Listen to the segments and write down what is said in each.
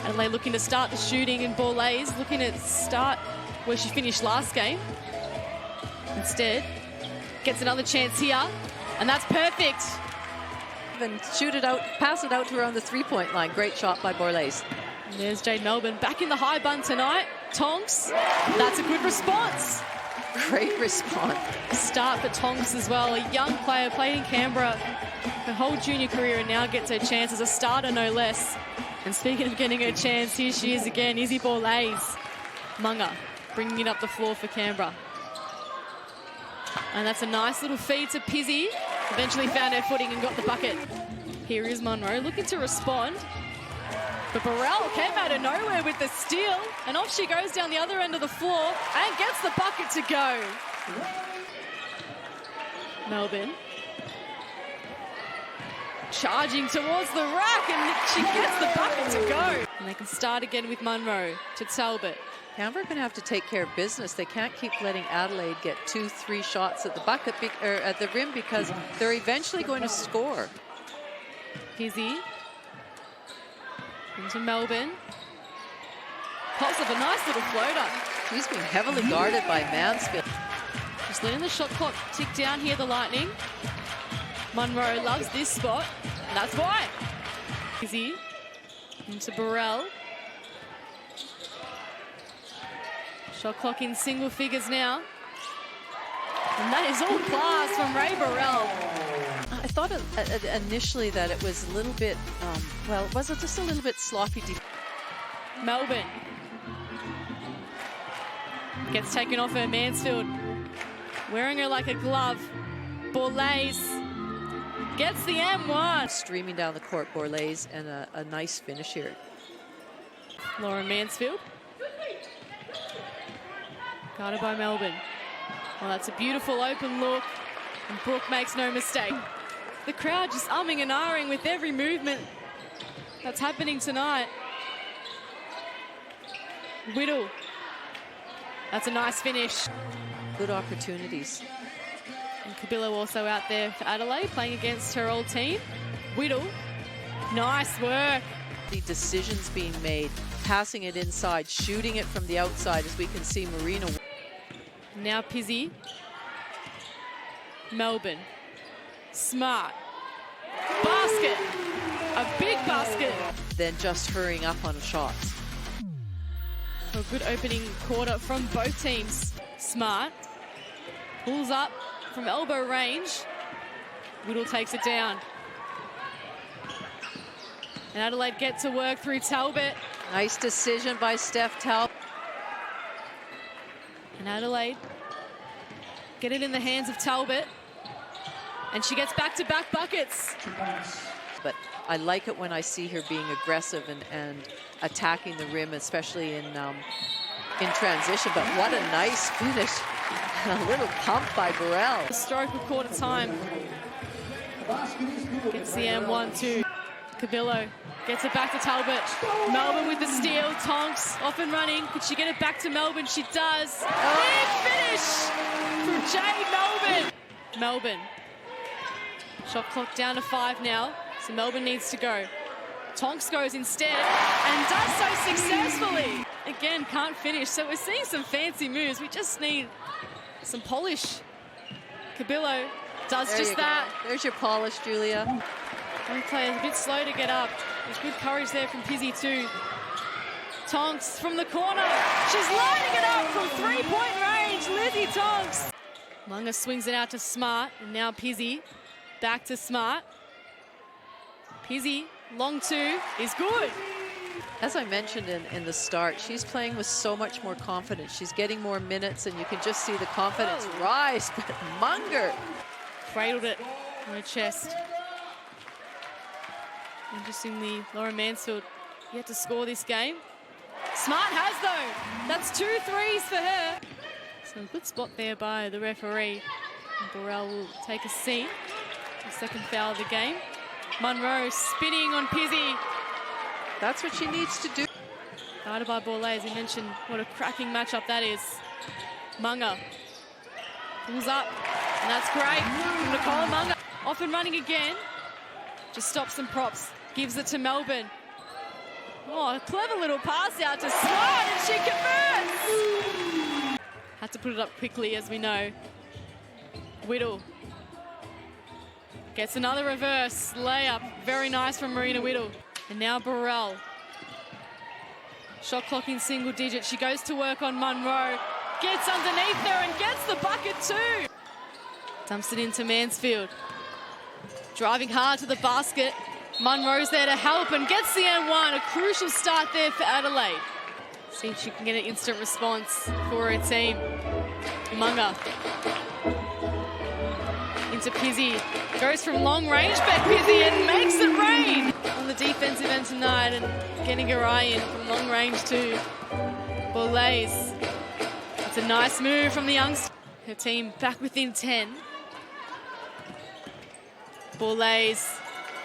Adelaide looking to start the shooting, and Borlase looking to start where she finished last game. Instead, gets another chance here, and that's perfect. And shoot it out, pass it out to her on the three-point line. Great shot by Borlase. And there's Jade Melbourne back in the high bun tonight. Tonks, that's a good response. Great response. Start for Tonks as well. A young player, played in Canberra her whole junior career and now gets her chance as a starter, no less. And speaking of getting her chance, here she is again, Izzy Borlase. Munga bringing it up the floor for Canberra. And that's a nice little feed to Pizzy. Eventually found her footing and got the bucket. Here is Munro looking to respond. But Burrell came out of nowhere with the steal. And off she goes down the other end of the floor and gets the bucket to go. Melbourne charging towards the rack, and she gets the bucket to go. And they can start again with Munro to Talbot. Canberra are going to have to take care of business. They can't keep letting Adelaide get 2-3 shots at the bucket or at the rim, because they're eventually going to score. Pizzy into Melbourne. Pops up a nice little floater. She's being heavily guarded by Mansfield. Just letting the shot clock tick down here, the Lightning. Munro loves this spot, and that's why. Pizzy into Burrell. Shot clock in single figures now. And that is all class from Ray Burrell. I thought initially that it was a little bit, well, was it just a little bit sloppy? Melbourne gets taken off her. Mansfield wearing her like a glove. Borlase gets the M1. Streaming down the court, Borlase, and a nice finish here. Lauren Mansfield. Guarded by Melbourne. Well, that's a beautiful open look, and Brooke makes no mistake. The crowd just umming and ahhing with every movement that's happening tonight. Whittle. That's a nice finish. Good opportunities. And Cabillo also out there for Adelaide, playing against her old team. Whittle. Nice work. The decisions being made, passing it inside, shooting it from the outside, as we can see Marina. Now Pizzy. Melbourne. Smart. Basket. A big basket. Then just hurrying up on shots. A good opening quarter from both teams. Smart. Pulls up from elbow range. Whittle takes it down. And Adelaide get to work through Talbot. Nice decision by Steph Talbot. And Adelaide get it in the hands of Talbot. And she gets back-to-back buckets. But I like it when I see her being aggressive and attacking the rim, especially in transition. But what a nice finish. A little pump by Burrell. A stroke of quarter time. Gets the M1 too. Cabillo gets it back to Talbot. Melbourne with the steal. Tonks off and running. Could she get it back to Melbourne? She does. Big finish from Jade Melbourne. Melbourne. Shot clock down to 5 now. So Melbourne needs to go. Tonks goes instead and does so successfully. Again, can't finish. So we're seeing some fancy moves. We just need some polish. Cabillo does there just that. There's your polish, Julia. One player a bit slow to get up. There's good courage there from Pizzy too. Tonks from the corner. She's lining it up from three-point range. Lizzie Tonks. Munga swings it out to Smart, and now Pizzy back to Smart. Pizzy, long two, is good. As I mentioned in the start, she's playing with so much more confidence. She's getting more minutes, and you can just see the confidence rise. But Munger cradled it on her chest. Interestingly, Laura Mansfield yet to score this game. Smart has though. That's 2 threes for her. So a good spot there by the referee. And Burrell will take a seat. The second foul of the game. Munro spinning on Pizzy. That's what she needs to do. Guarded by Borlase, as we mentioned, what a cracking matchup that is. Munga pulls up, and that's great from Nicole Munga. Off and running again. Just stops and props. Gives it to Melbourne. Oh, a clever little pass out to Smart, and she converts! Had to put it up quickly, as we know. Whittle gets another reverse layup. Very nice from Marina Whittle. And now Burrell. Shot clock in single digits. She goes to work on Munro. Gets underneath her and gets the bucket too. Dumps it into Mansfield. Driving hard to the basket. Munro's there to help and gets the N1. A crucial start there for Adelaide. See if she can get an instant response for her team. Munga. Into Pizzi. Goes from long range back Pizzi and makes it rain on the defensive end tonight, and getting her eye in from long range too. Borlase. It's a nice move from the youngster. Her team back within 10. Borlase.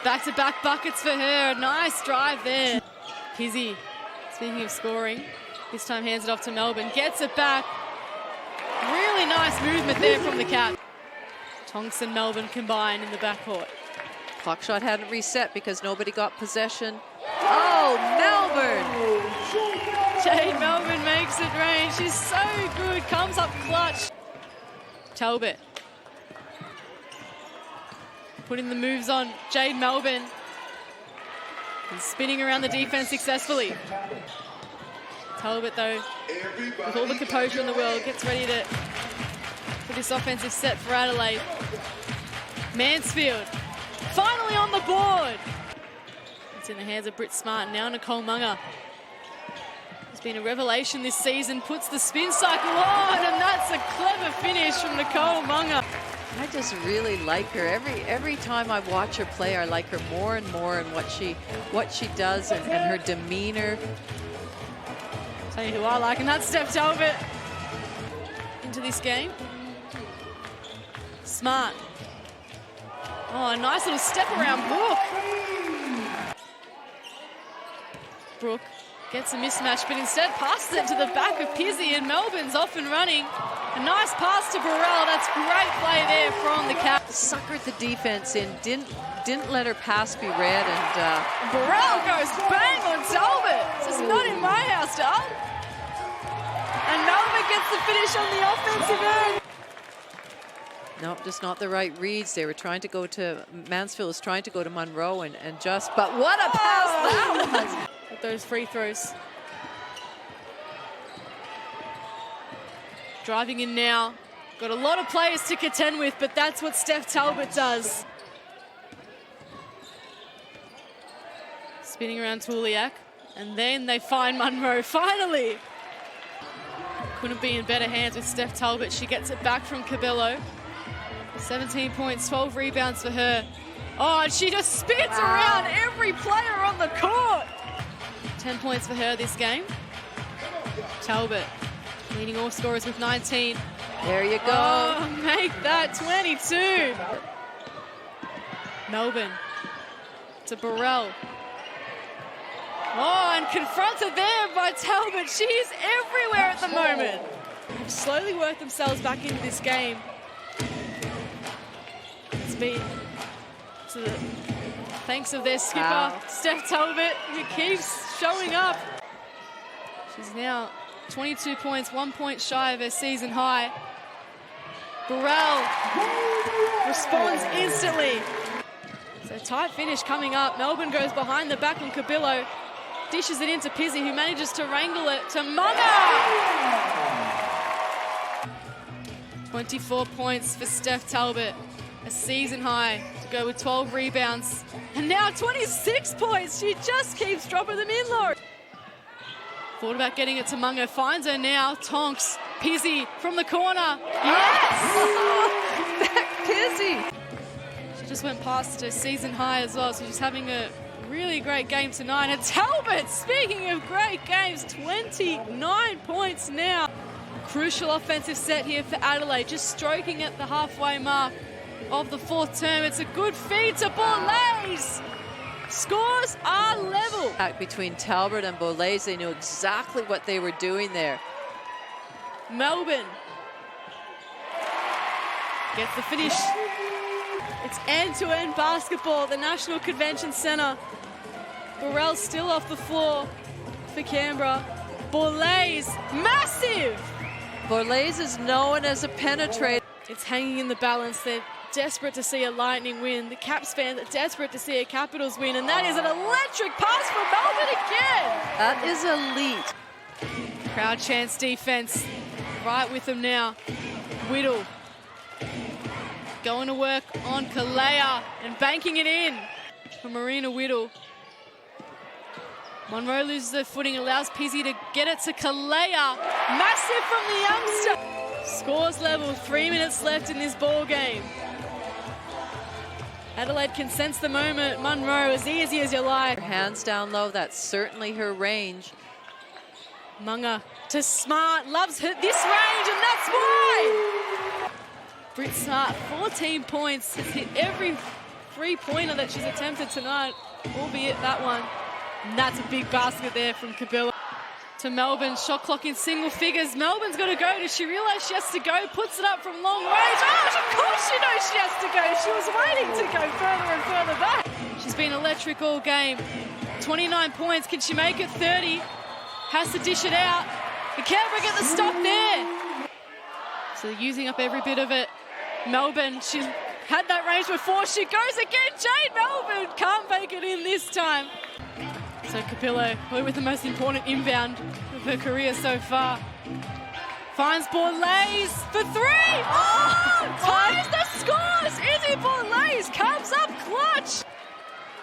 Back-to-back buckets for her. Nice drive there. Pizzi, speaking of scoring, this time hands it off to Melbourne. Gets it back. Really nice movement there from the Cat. Tonks and Melbourne combine in the backcourt. Clock shot hadn't reset because nobody got possession. Oh, Melbourne! Jade Melbourne makes it rain. She's so good. Comes up clutch. Talbot. Putting the moves on Jade Melbourne. And spinning around the defense successfully. Talbot, though, with all the composure in the world, gets ready to for this offensive set for Adelaide. Mansfield, finally on the board. It's in the hands of Britt Smart. Now Nicole Munga. Has been a revelation this season. Puts the spin cycle on, and that's a clever finish from Nicole Munga. I just really like her. Every time I watch her play, I like her more and more, and what she does and her demeanor. Tell you who I like, and that's Steph Talbot into this game. Smart. Oh, a nice little step around Brooke. Brooke gets a mismatch, but instead passes it to the back of Pizzi, and Melbourne's off and running. A nice pass to Burrell. That's great play there from the Cap. Suckered the defense in, didn't let her pass be read, and Burrell goes bang on Talbot. This is not in my house, Dal. And Melbourne gets the finish on the offensive end. nope, just not the right reads. They were trying to go to, Mansfield was trying to go to Munro and just, but what a pass that was. With those free throws. Driving in now. Got a lot of players to contend with, but that's what Steph Talbot does. Spinning around Tuliak, and then they find Munro, finally. Couldn't be in better hands with Steph Talbot. She gets it back from Cabello. 17 points, 12 rebounds for her. Oh, and she just spins around every player on the court. 10 points for her this game. Talbot leading all scorers with 19. There you go. Oh, make that 22. Melbourne to Burrell. Oh, and confronted there by Talbot. She's everywhere at the moment. They've slowly worked themselves back into this game. It's been to the thanks of their skipper, Steph Talbot, who keeps showing up. She's now 22 points, 1 point shy of her season high. Burrell responds instantly. So tight finish coming up. Melbourne goes behind the back on Cabillo. Dishes it into Pizzi, who manages to wrangle it to Munga. 24 points for Steph Talbot. A season high to go with 12 rebounds. And now 26 points. She just keeps dropping them in, Laurie. Thought about getting it to Munga. Finds her now. Tonks. Pizzi from the corner. Yes! Pizzi. She just went past her season high as well. So she's having a really great game tonight. And Talbot, speaking of great games, 29 points now. Crucial offensive set here for Adelaide. Just stroking at the halfway mark of the fourth term. It's a good feed to Borlase. Scores are level. Between Talbot and Borlase, they knew exactly what they were doing there. Melbourne gets the finish. It's end-to-end basketball at the National Convention Centre. Burrell's still off the floor for Canberra. Borlase, massive! Borlase is known as a penetrator. It's hanging in the balance. They're desperate to see a Lightning win. The Caps fans are desperate to see a Capitals win, and that is an electric pass from Melbourne again. That is elite. Crowd chants defense. Right with them now. Whittle going to work on Kalea and banking it in for Marina Whittle. Monroe loses their footing, allows Pizzi to get it to Kalea. Massive from the youngster. Scores level, 3 minutes left in this ball game. Adelaide can sense the moment. Monroe, as easy as you like. Hands down low, that's certainly her range. Munga to Smart, loves this range, and that's why! Britt Smart, 14 points, has hit every three-pointer that she's attempted tonight, albeit that one. And that's a big basket there from Kabila. To Melbourne, shot clock in single figures. Melbourne's got to go. Does she realise she has to go? Puts it up from long range. Oh, of course she knows she has to go. She was waiting to go further and further back. She's been electric all game. 29 points. Can she make it 30? Has to dish it out. And Canberra get the stop there. So they're using up every bit of it. Melbourne, she had that range before. She goes again. Jade Melbourne can't make it in this time. So Capillo, probably with the most important inbound of her career so far. Finds Borlase for three. Oh! Ties the scores. Izzy Borlase comes up clutch.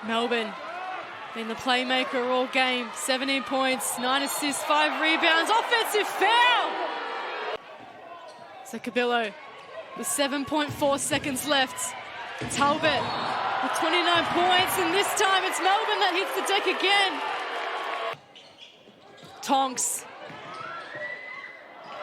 Melbourne been the playmaker all game. 17 points, 9 assists, 5 rebounds. Offensive foul. So Cabillo with 7.4 seconds left. Talbot with 29 points, and this time it's Melbourne that hits the deck again. Tonks.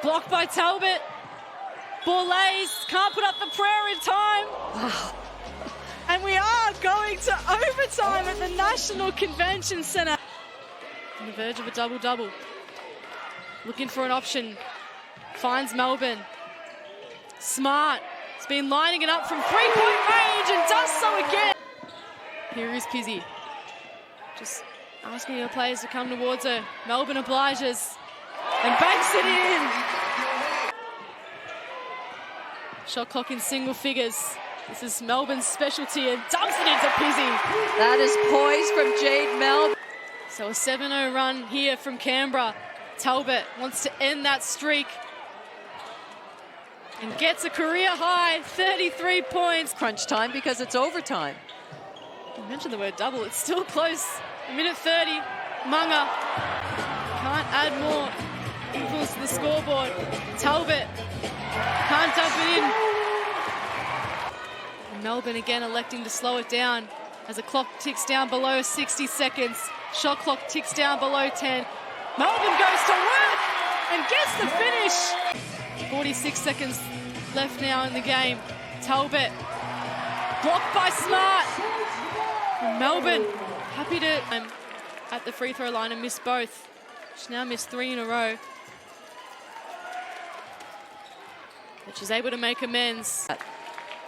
Blocked by Talbot. Borlase can't put up the prayer in time. Wow. And we are going to overtime at the National Convention Centre. On the verge of a double-double. Looking for an option. Finds Melbourne. Smart. Has been lining it up from three-point range and does so again. Here is Pizzi. Just asking her players to come towards her. Melbourne obliges and banks it in. Shot clock in single figures. This is Melbourne's specialty and dumps it into Pizzi. That is poise from Jade Melbourne. So a 7-0 run here from Canberra. Talbot wants to end that streak and gets a career high, 33 points. Crunch time because it's overtime. I mentioned the word double, it's still close. A minute 30, Munga can't add more influence to the scoreboard. Talbot can't dump it in. And Melbourne again electing to slow it down as the clock ticks down below 60 seconds. Shot clock ticks down below 10. Melbourne goes to work and gets the finish. 46 seconds left now in the game. Talbot blocked by Smart. And Melbourne happy to at the free throw line and miss both. She's now missed 3 in a row. But she's able to make amends.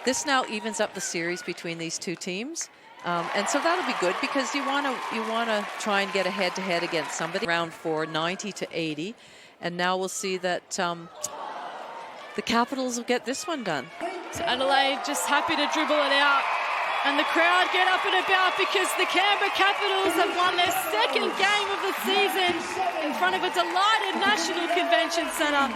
This now evens up the series between these two teams. And so that'll be good because you want to try and get a head-to-head against somebody. Round 4, 90 to 80. And now we'll see that the Capitals will get this one done. So Adelaide just happy to dribble it out. And the crowd get up and about because the Canberra Capitals have won their second game of the season in front of a delighted National Convention Centre.